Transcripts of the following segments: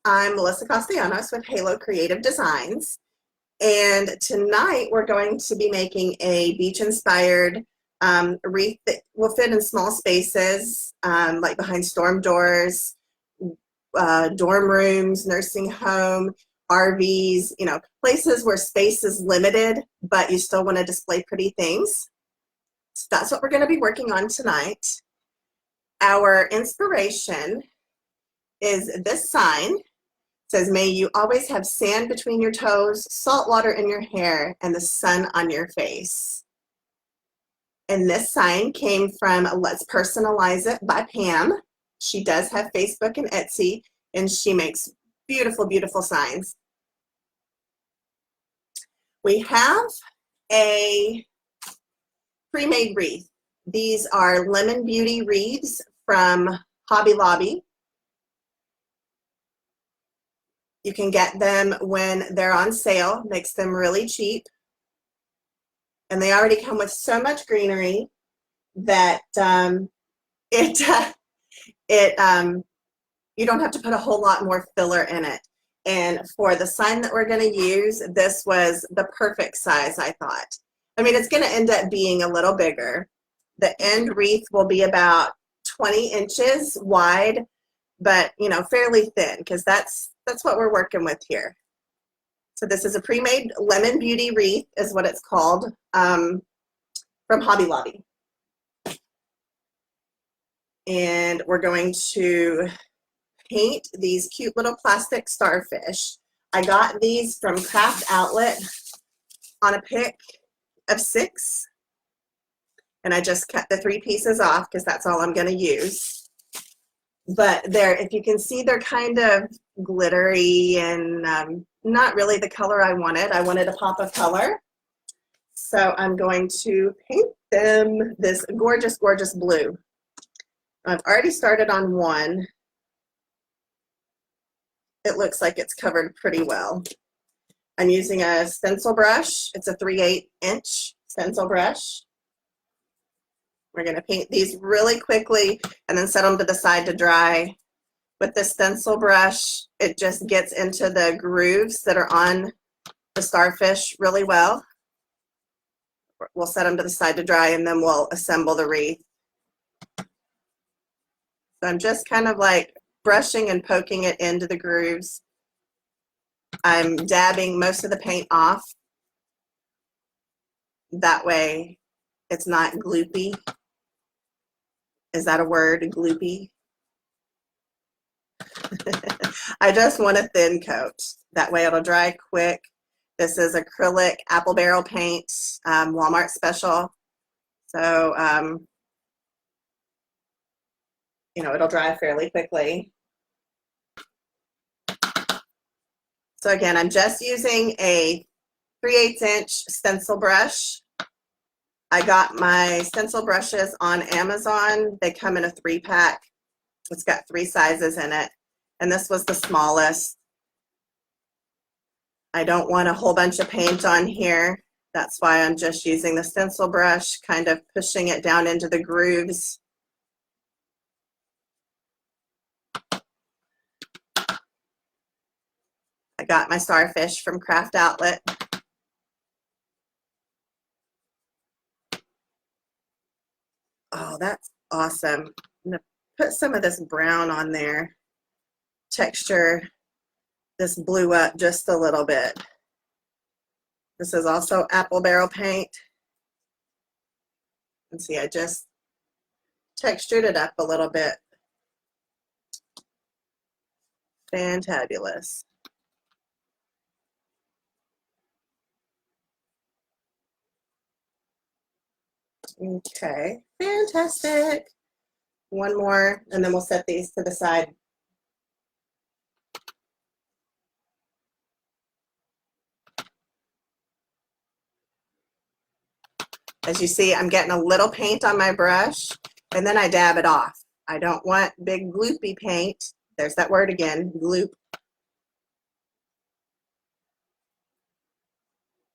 I'm Melissa Castellanos with Halo Creative Designs, and tonight we're going to be making a beach-inspired wreath that will fit in small spaces, like behind storm doors, dorm rooms, nursing home, RVs, places where space is limited, but you still want to display pretty things. So that's what we're going to be working on tonight. Our inspiration is this sign. It says, "May you always have sand between your toes, salt water in your hair, and the sun on your face." And this sign came from Let's Personalize It by Pam. She does have Facebook and Etsy, and she makes beautiful, beautiful signs. We have a pre-made wreath. These are Lemon Beauty wreaths from Hobby Lobby. You can get them when they're on sale, makes them really cheap. And they already come with so much greenery that you don't have to put a whole lot more filler in it. And for the sign that we're going to use, this was the perfect size, I thought. I mean, it's going to end up being a little bigger. The end wreath will be about 20 inches wide, but fairly thin, because that's what we're working with here. So this is a pre-made Lemon Beauty wreath is what it's called, from Hobby Lobby. And we're going to paint these cute little plastic starfish. I got these from Craft Outlet on a pick of 6. And I just cut the 3 pieces off because that's all I'm going to use. But if you can see, they're kind of glittery and not really the color I wanted. I wanted a pop of color. So I'm going to paint them this gorgeous, gorgeous blue. I've already started on one. It looks like it's covered pretty well. I'm using a stencil brush. It's a 3/8 inch stencil brush. We're going to paint these really quickly and then set them to the side to dry. With the stencil brush, it just gets into the grooves that are on the starfish really well. We'll set them to the side to dry, and then we'll assemble the wreath. So I'm just kind of like brushing and poking it into the grooves. I'm dabbing most of the paint off. That way it's not gloopy. Is that a word, gloopy? I just want a thin coat. That way it'll dry quick. This is acrylic apple barrel paint, Walmart special. So, it'll dry fairly quickly. So again, I'm just using a 3/8 inch stencil brush. I got my stencil brushes on Amazon. They come in a 3-pack. It's got 3 sizes in it, and this was the smallest. I don't want a whole bunch of paint on here. That's why I'm just using the stencil brush, kind of pushing it down into the grooves. I got my starfish from Craft Outlet. Oh, that's awesome. I'm going to put some of this brown on there. Texture this blue up just a little bit. This is also apple barrel paint. And see, I just textured it up a little bit. Fantabulous. Okay, fantastic. One more, and then we'll set these to the side. As you see, I'm getting a little paint on my brush, and then I dab it off. I don't want big gloopy paint. There's that word again, gloop.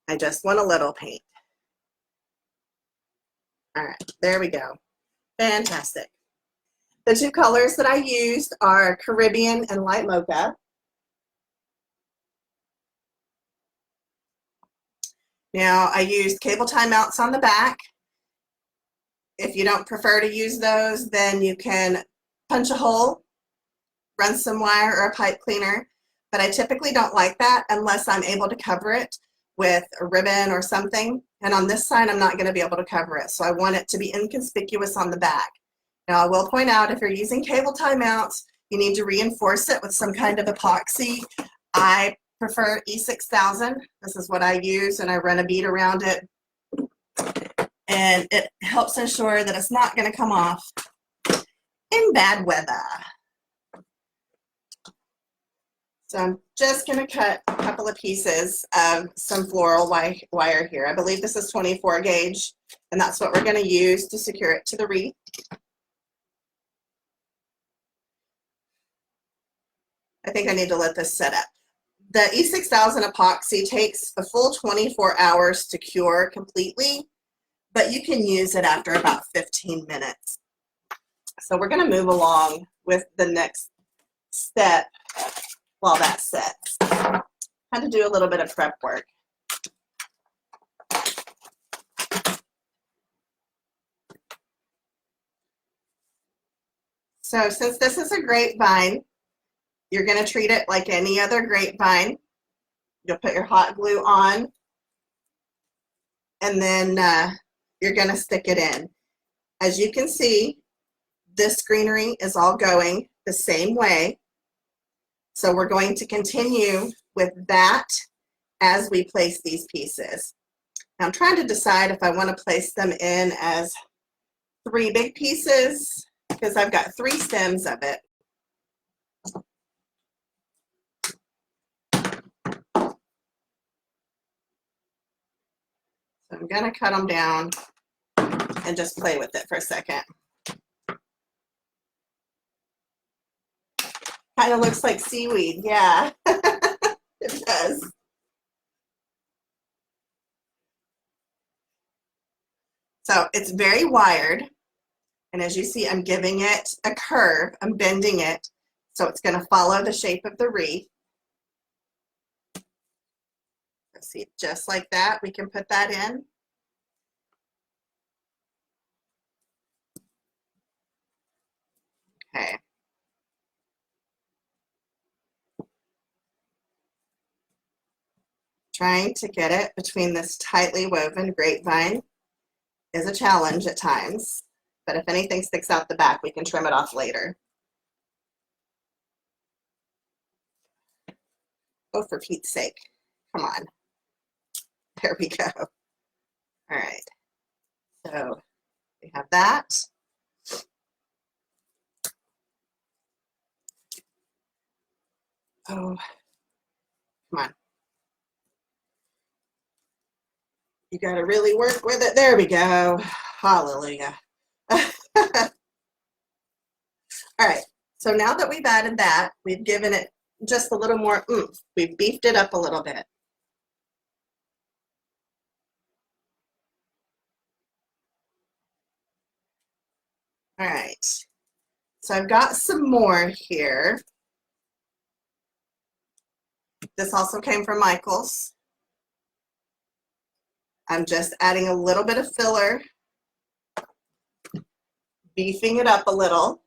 I just want a little paint. All right, there we go. Fantastic. The 2 colors that I used are Caribbean and Light Mocha. Now I used cable tie mounts on the back. If you don't prefer to use those, then you can punch a hole, run some wire or a pipe cleaner, but I typically don't like that unless I'm able to cover it with a ribbon or something. And on this side, I'm not going to be able to cover it, so I want it to be inconspicuous on the back. Now, I will point out, if you're using cable tie mounts, you need to reinforce it with some kind of epoxy. I prefer E6000. This is what I use, and I run a bead around it, and it helps ensure that it's not going to come off in bad weather. So I'm just going to cut a couple of pieces of some floral wire here. I believe this is 24 gauge, and that's what we're going to use to secure it to the wreath. I think I need to let this set up. The E6000 epoxy takes a full 24 hours to cure completely, but you can use it after about 15 minutes. So we're going to move along with the next step while that sets. I had to do a little bit of prep work. So since this is a grapevine, you're going to treat it like any other grapevine. You'll put your hot glue on, and then you're going to stick it in. As you can see, this greenery is all going the same way. So we're going to continue with that as we place these pieces. Now I'm trying to decide if I want to place them in as 3 big pieces, because I've got 3 stems of it. So I'm going to cut them down and just play with it for a second. Kind of looks like seaweed, yeah. It does. So it's very wired, and as you see, I'm giving it a curve. I'm bending it so it's going to follow the shape of the wreath. Let's see, just like that, we can put that in. Okay. Trying to get it between this tightly woven grapevine is a challenge at times, but if anything sticks out the back, we can trim it off later. Oh, for Pete's sake. Come on. There we go. All right. So we have that. Oh, come on. You got to really work with it. There we go. Hallelujah. All right. So now that we've added that, we've given it just a little more oomph. We've beefed it up a little bit. All right. So I've got some more here. This also came from Michael's. I'm just adding a little bit of filler, beefing it up a little.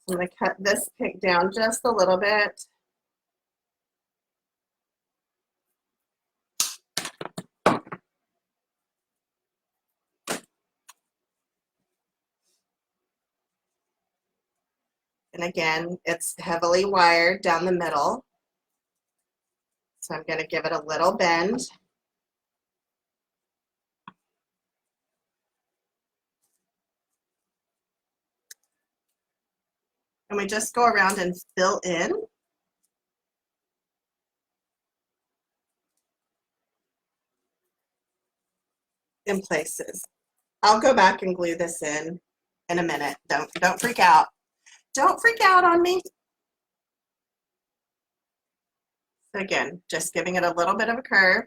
I'm going to cut this pick down just a little bit. And again, it's heavily wired down the middle. So I'm going to give it a little bend. And we just go around and fill in places. I'll go back and glue this in a minute. Don't freak out. Don't freak out on me. So again, just giving it a little bit of a curve.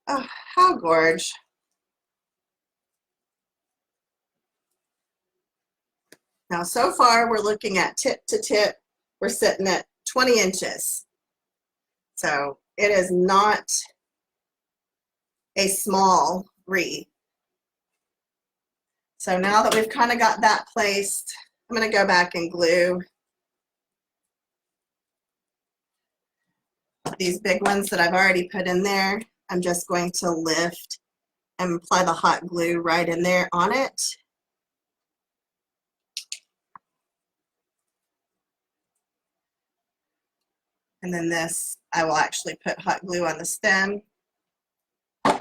Oh, how gorge. Now, so far, we're looking at tip to tip. We're sitting at 20 inches. So it is not a small wreath. So now that we've kind of got that placed, I'm going to go back and glue these big ones that I've already put in there. I'm just going to lift and apply the hot glue right in there on it. And then this, I will actually put hot glue on the stem. And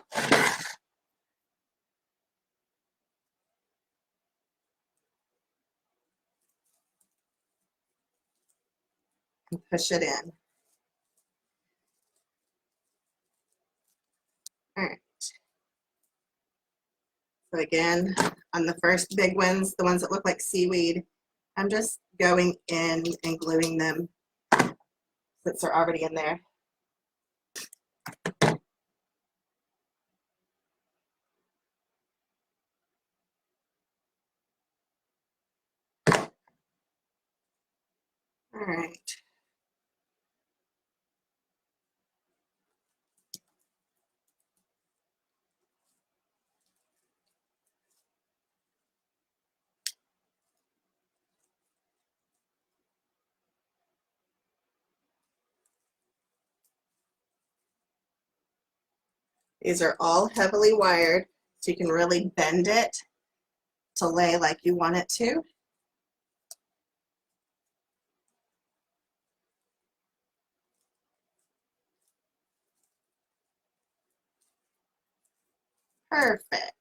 push it in. All right. So again, on the first big ones, the ones that look like seaweed, I'm just going in and gluing them since they're already in there. All right. These are all heavily wired, so you can really bend it to lay like you want it to. Perfect.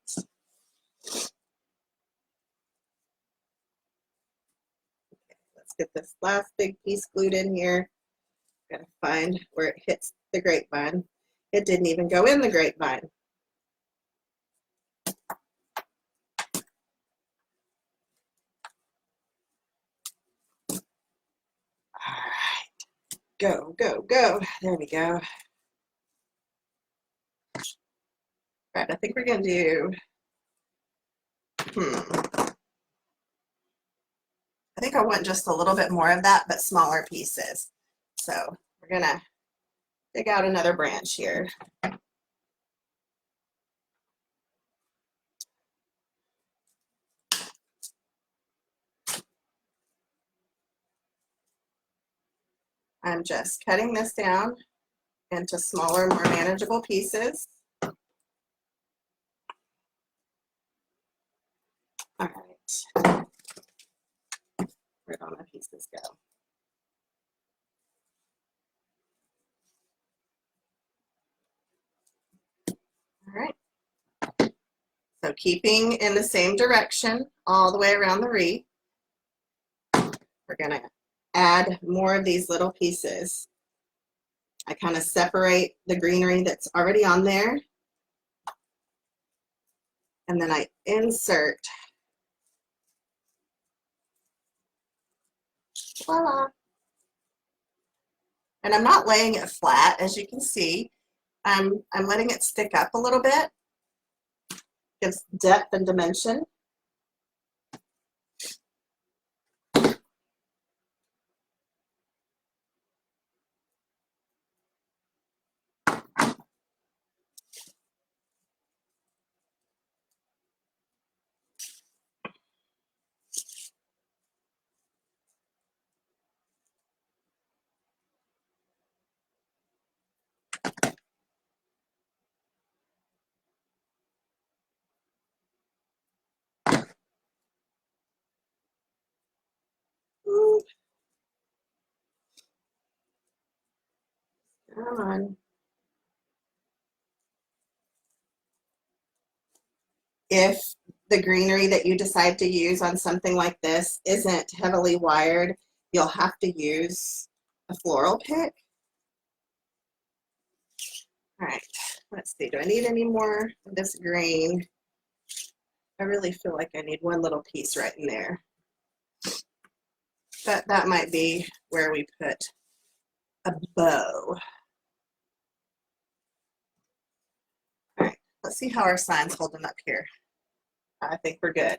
Let's get this last big piece glued in here. Gotta find where it hits the grapevine. It didn't even go in the grapevine. All right, go, go, go. There we go. All right, I think we're gonna do, I think I want just a little bit more of that, but smaller pieces. So we're gonna dig out another branch here. I'm just cutting this down into smaller, more manageable pieces. All right. Where'd all my pieces go? All right. So keeping in the same direction all the way around the wreath, we're going to add more of these little pieces. I kind of separate the greenery that's already on there, and then I insert. Voila. And I'm not laying it flat, as you can see. I'm letting it stick up a little bit. Gives depth and dimension. Ooh. Come on. If the greenery that you decide to use on something like this isn't heavily wired, you'll have to use a floral pick. All right, let's see. Do I need any more of this green? I really feel like I need one little piece right in there. But that might be where we put a bow. All right, let's see how our sign's holding up here. I think we're good.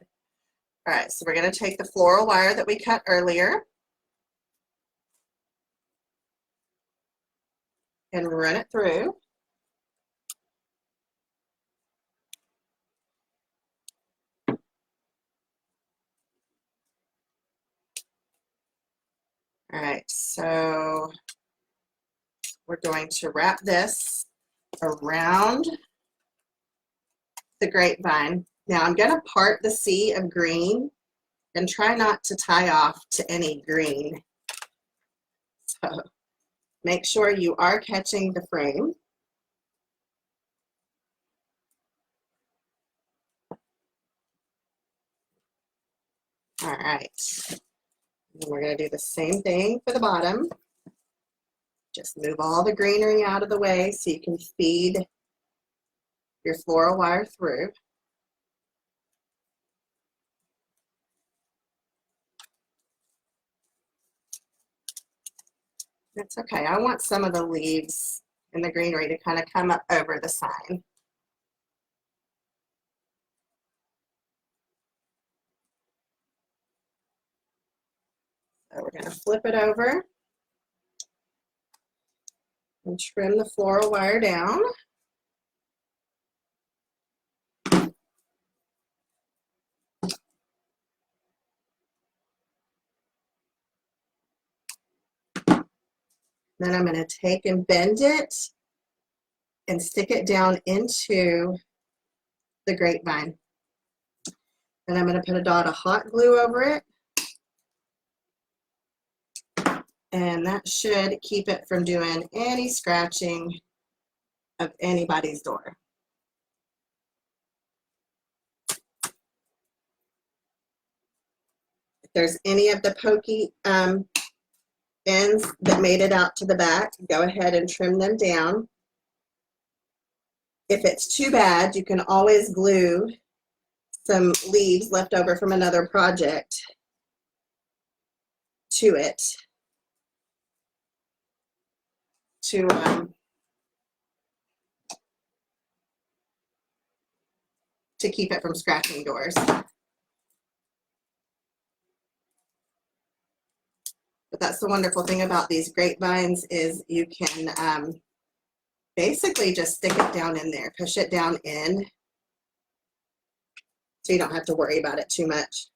All right, so we're going to take the floral wire that we cut earlier and run it through. All right, so we're going to wrap this around the grapevine. Now I'm going to part the sea of green and try not to tie off to any green. So make sure you are catching the frame. All right, and we're going to do the same thing for the bottom. Just move all the greenery out of the way so you can feed your floral wire through. That's okay. I want some of the leaves and the greenery to kind of come up over the sign. So we're going to flip it over and trim the floral wire down. Then I'm going to take and bend it and stick it down into the grapevine. Then I'm going to put a dot of hot glue over it. And that should keep it from doing any scratching of anybody's door. If there's any of the pokey ends that made it out to the back, go ahead and trim them down. If it's too bad, you can always glue some leaves left over from another project to it to keep it from scratching doors. But that's the wonderful thing about these grapevines is you can basically just stick it down in there, push it down in, so you don't have to worry about it too much.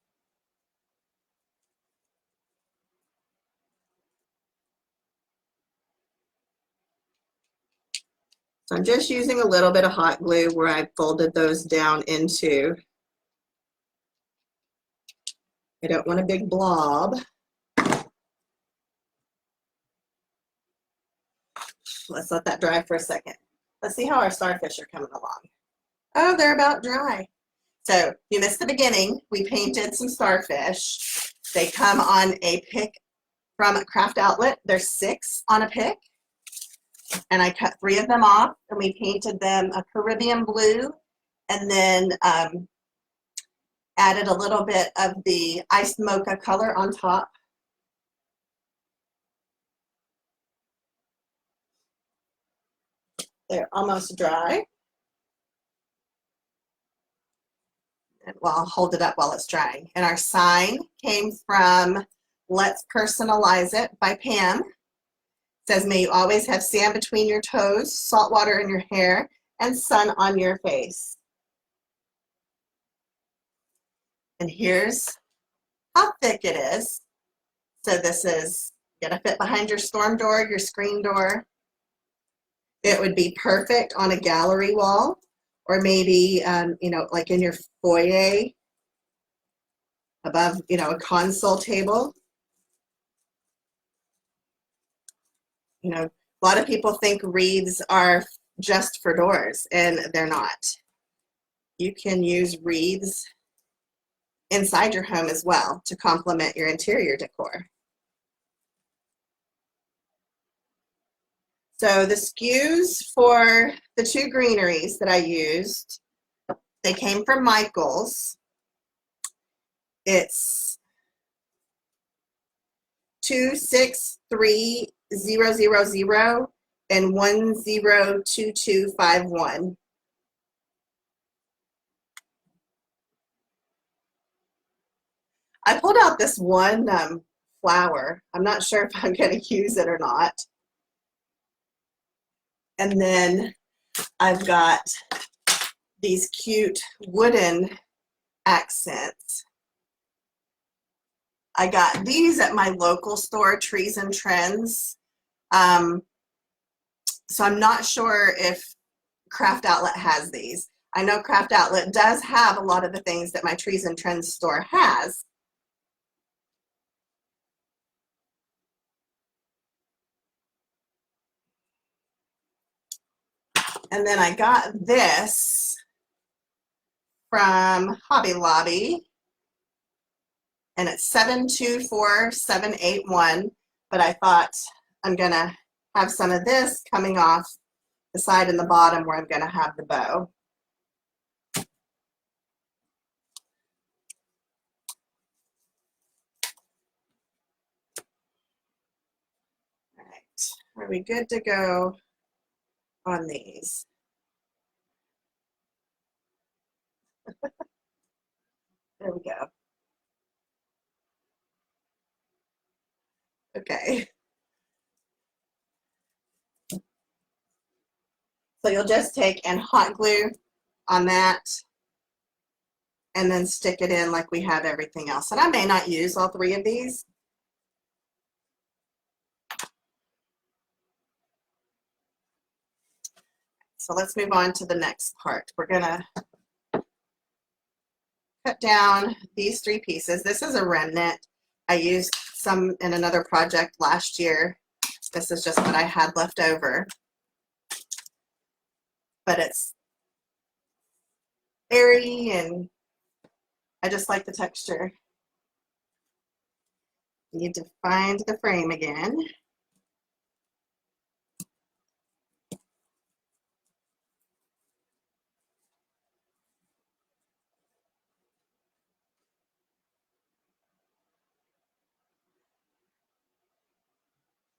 So I'm just using a little bit of hot glue where I folded those down into. I don't want a big blob. Let's let that dry for a second. Let's see how our starfish are coming along. Oh, they're about dry. So you missed the beginning. We painted some starfish. They come on a pick from Craft Outlet. There's 6 on a pick. And I cut 3 of them off and we painted them a Caribbean blue and then added a little bit of the iced mocha color on top. They're almost dry. And well, I'll hold it up while it's drying. And our sign came from Let's Personalize It by Pam. It says, may you always have sand between your toes, salt water in your hair, and sun on your face. And here's how thick it is. So this is gonna fit behind your storm door, your screen door. It would be perfect on a gallery wall, or maybe, you know, like in your foyer, above, you know, a console table. You know, a lot of people think wreaths are just for doors, and they're not. You can use wreaths inside your home as well to complement your interior decor. So the SKUs for the 2 greeneries that I used, they came from Michael's. It's 263000 and 102251. I pulled out this one flower. I'm not sure if I'm going to use it or not. And then I've got these cute wooden accents. I got these at my local store, Trees and Trends. So I'm not sure if Craft Outlet has these. I know Craft Outlet does have a lot of the things that my Trees and Trends store has. And then I got this from Hobby Lobby, and it's 724781, but I thought I'm gonna have some of this coming off the side and the bottom where I'm gonna have the bow. All right, are we good to go on these? There we go. Okay. So you'll just take and hot glue on that and then stick it in like we have everything else. And I may not use all three of these. So let's move on to the next part. We're gonna cut down these three pieces. This is a remnant. I used some in another project last year. This is just what I had left over. But it's airy and I just like the texture. Need to find the frame again.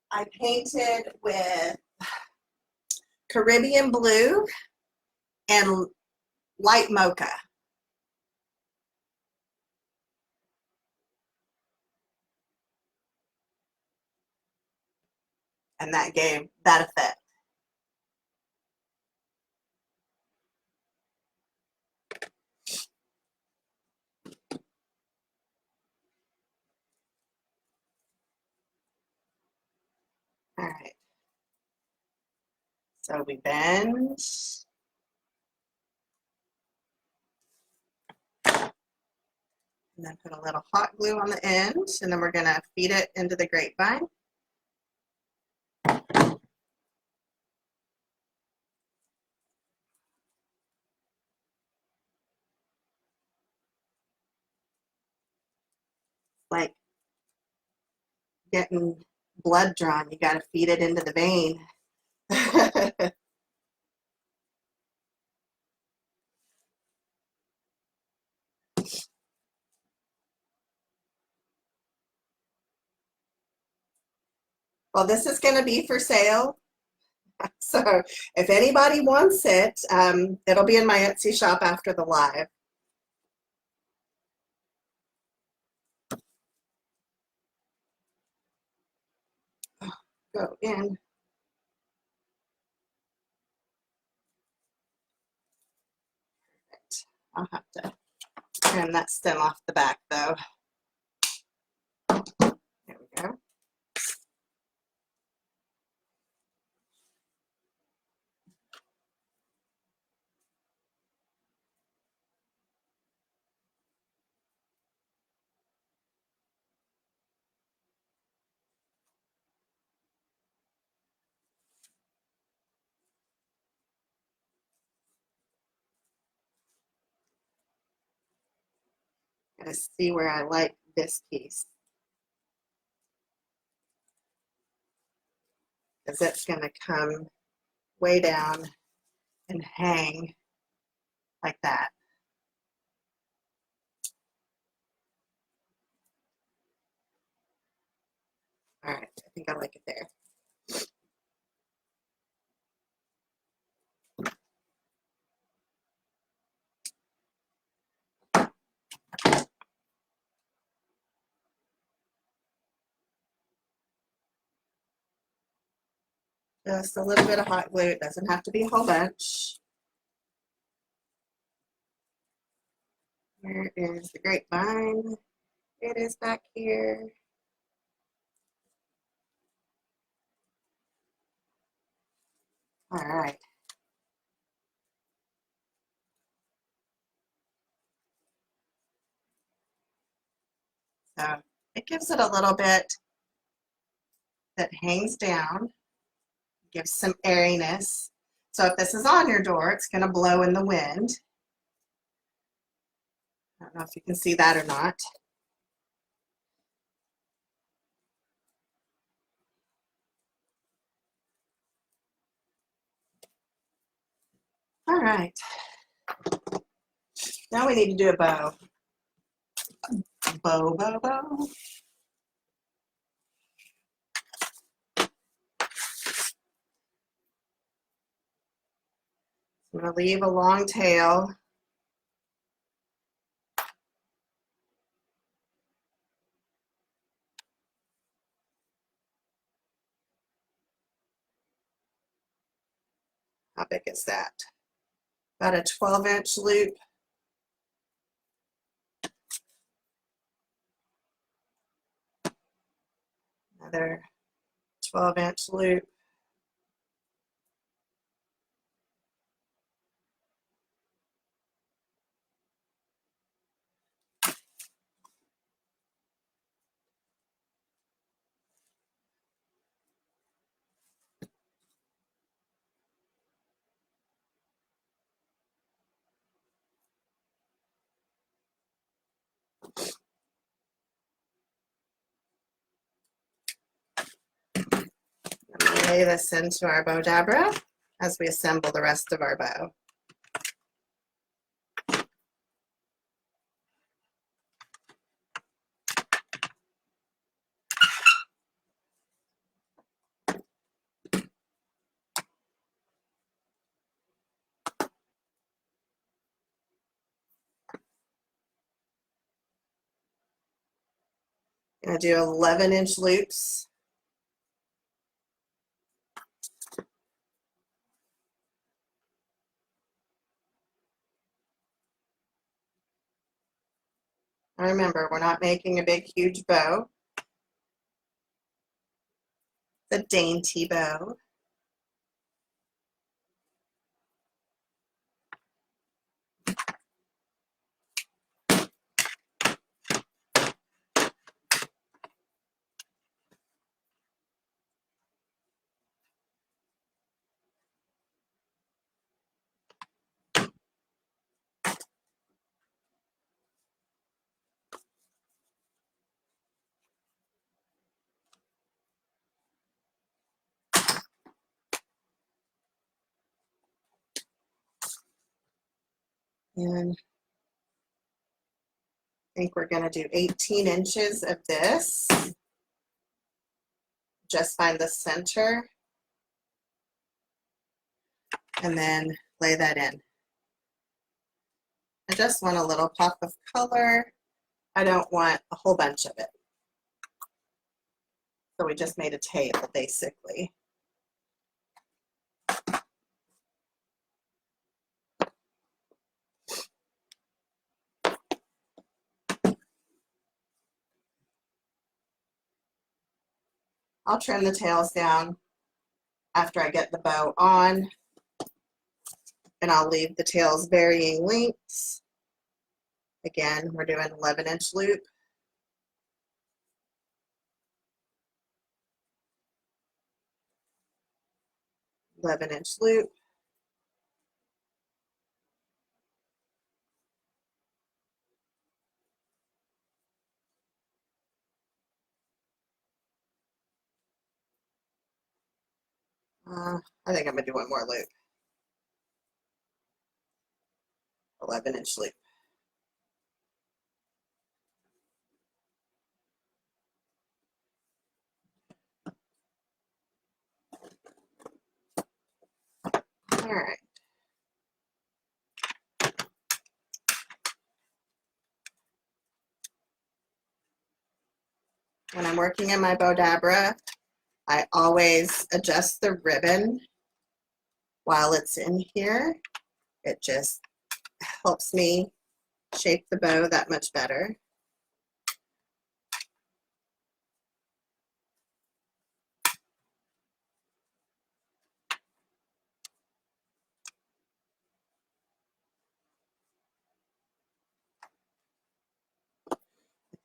I painted with Caribbean blue and light mocha. And that gave that effect. All right. So we bend. And then put a little hot glue on the end, and then we're gonna feed it into the grapevine. Like getting blood drawn, you gotta feed it into the vein. Well, this is gonna be for sale. So if anybody wants it, it'll be in my Etsy shop after the live. Go in. I'll have to trim that stem off the back though. There we go. Gotta see where I like this piece, because it's gonna come way down and hang like that. All right, I think I like it there. Just a little bit of hot glue. It doesn't have to be a whole bunch. Where is the grapevine? It is back here. All right. So it gives it a little bit that hangs down, gives some airiness. So if this is on your door, it's going to blow in the wind. I don't know if you can see that or not. All right. Now we need to do a bow. Bow, bow, bow. I'm going to leave a long tail. How big is that? About a 12-inch loop. Another 12-inch loop. I'm going to lay this into our bow dabra as we assemble the rest of our bow. I'm going to do 11-inch loops. And remember, we're not making a big, huge bow. It's a dainty bow. And I think we're going to do 18 inches of this. Just find the center and then lay that in. I just want a little pop of color. I don't want a whole bunch of it. So we just made a tail, basically. I'll trim the tails down after I get the bow on, and I'll leave the tails varying lengths. Again, we're doing 11-inch loop. Eleven-inch loop. I think I'm gonna do one more loop. 11-inch loop. All right. When I'm working in my bow dabra, I always adjust the ribbon while it's in here. It just helps me shape the bow that much better.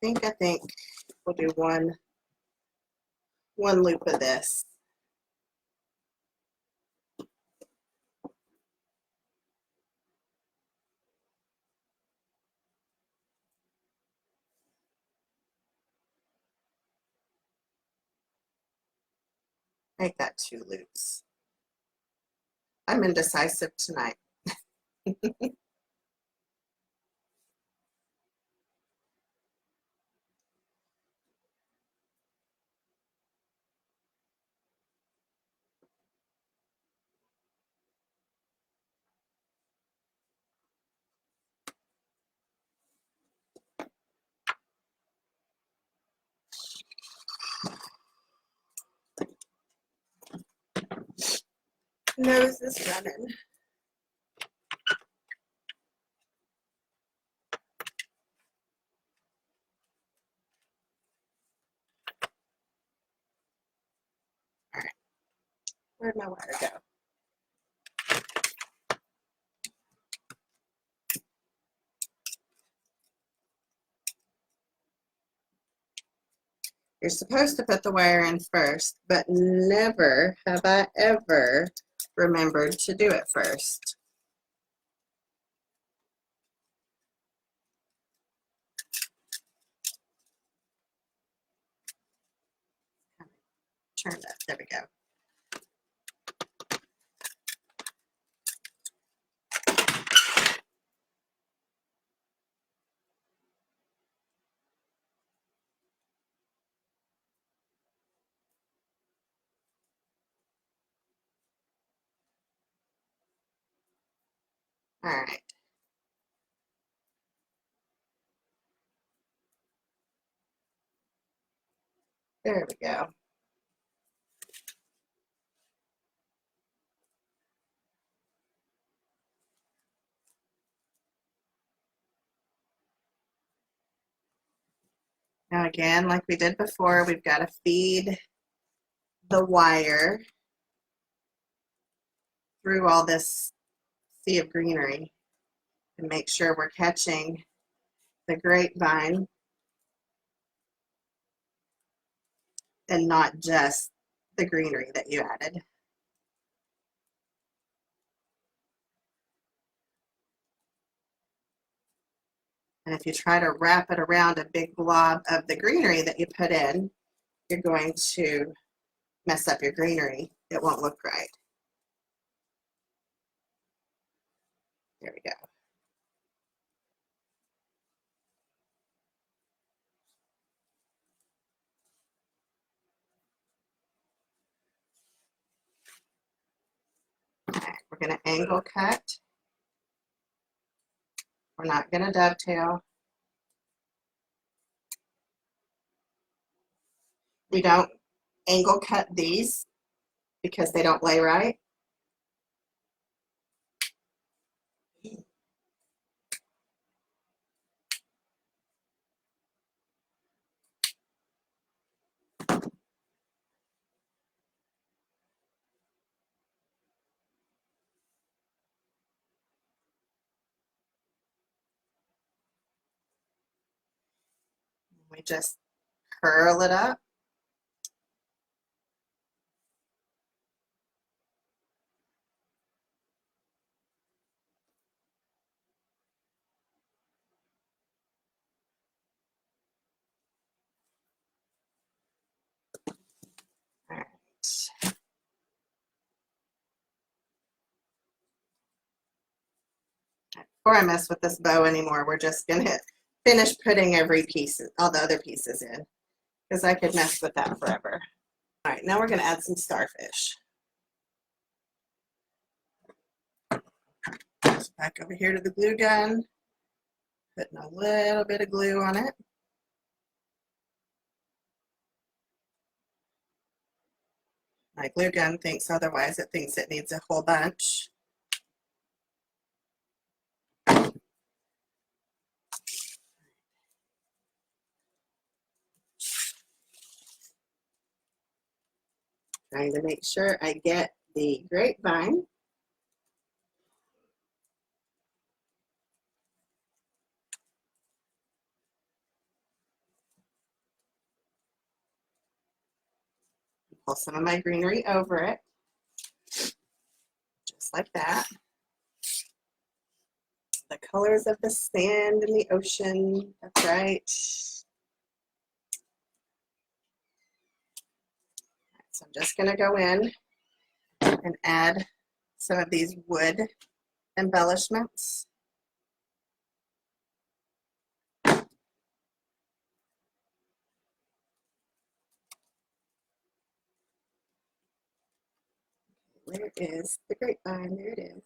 I think we'll do one loop of this. Make that 2 loops. I'm indecisive tonight. Nose is running. All right, where'd my wire go? You're supposed to put the wire in first, but never have I ever remembered to do it first. Turn that, there we go. All right. There we go. Now again, like we did before, we've got to feed the wire through all this sea of greenery and make sure we're catching the grapevine and not just the greenery that you added. And if you try to wrap it around a big blob of the greenery that you put in, you're going to mess up your greenery. It won't look right. There we go. All right, we're going to angle cut. We're not going to dovetail. We don't angle cut these because they don't lay right. We just curl it up. All right. Before I mess with this bow anymore, we're just going to finish putting every piece, all the other pieces in, because I could mess with that forever. All right, now we're going to add some starfish. Back over here to the glue gun, putting a little bit of glue on it. My glue gun thinks otherwise. It thinks it needs a whole bunch. Trying to make sure I get the grapevine. Pull some of my greenery over it, just like that. The colors of the sand and the ocean, that's right. So I'm just gonna go in and add some of these wood embellishments. Where is the grapevine? There it is.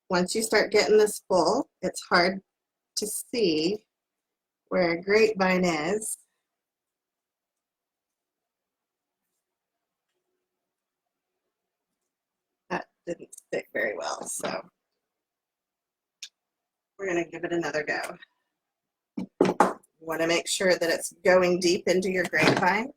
Once you start getting this full, it's hard to see where a grapevine is. That didn't stick very well, so we're gonna give it another go. You wanna make sure that it's going deep into your grapevine.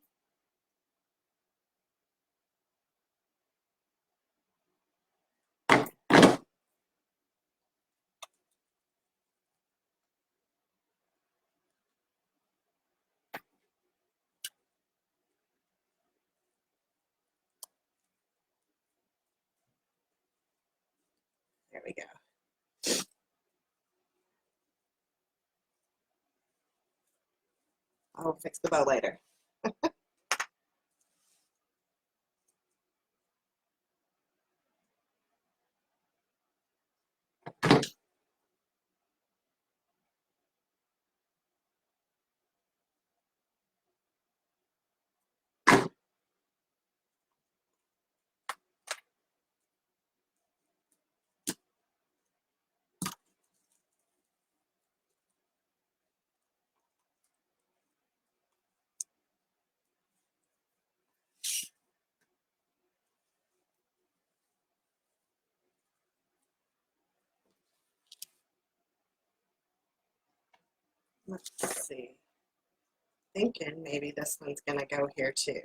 There we go. I'll fix the bow later. Let's see. Thinking maybe this one's gonna go here too.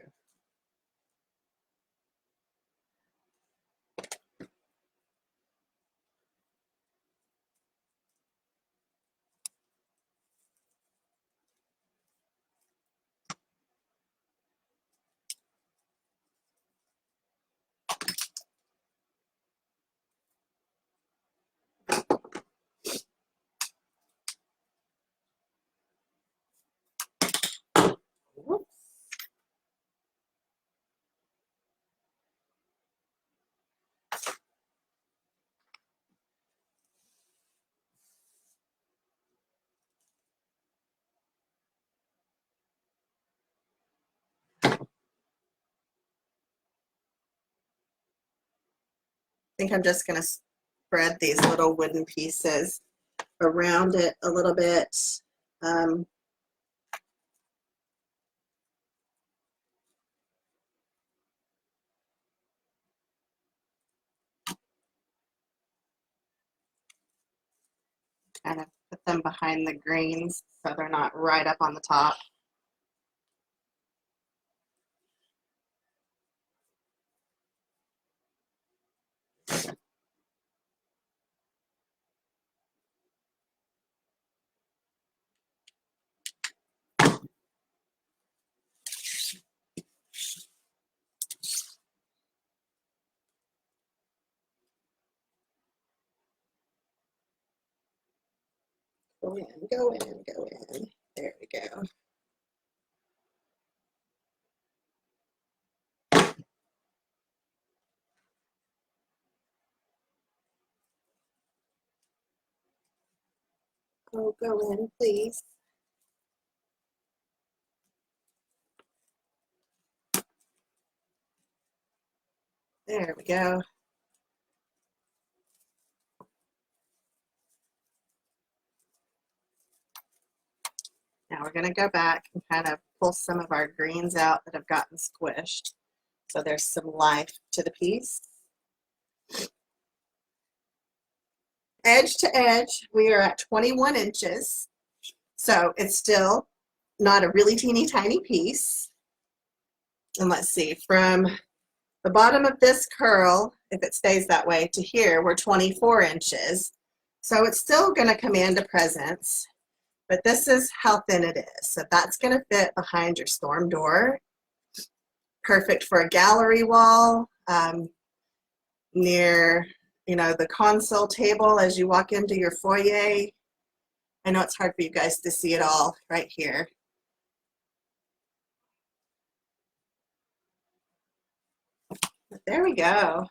Whoops. I think I'm just gonna spread these little wooden pieces around it a little bit. Kind of put them behind the greens so they're not right up on the top. Go in, go in, go in. There we go. Oh, go in, please. There we go. Now we're going to go back and kind of pull some of our greens out that have gotten squished. So there's some life to the piece. Edge to edge, we are at 21 inches. So it's still not a really teeny tiny piece. And let's see, from the bottom of this curl, if it stays that way, to here, we're 24 inches. So it's still going to command a presence, but this is how thin it is. So that's going to fit behind your storm door. Perfect for a gallery wall, near, you know, the console table as you walk into your foyer. I know it's hard for you guys to see it all right here. But there we go.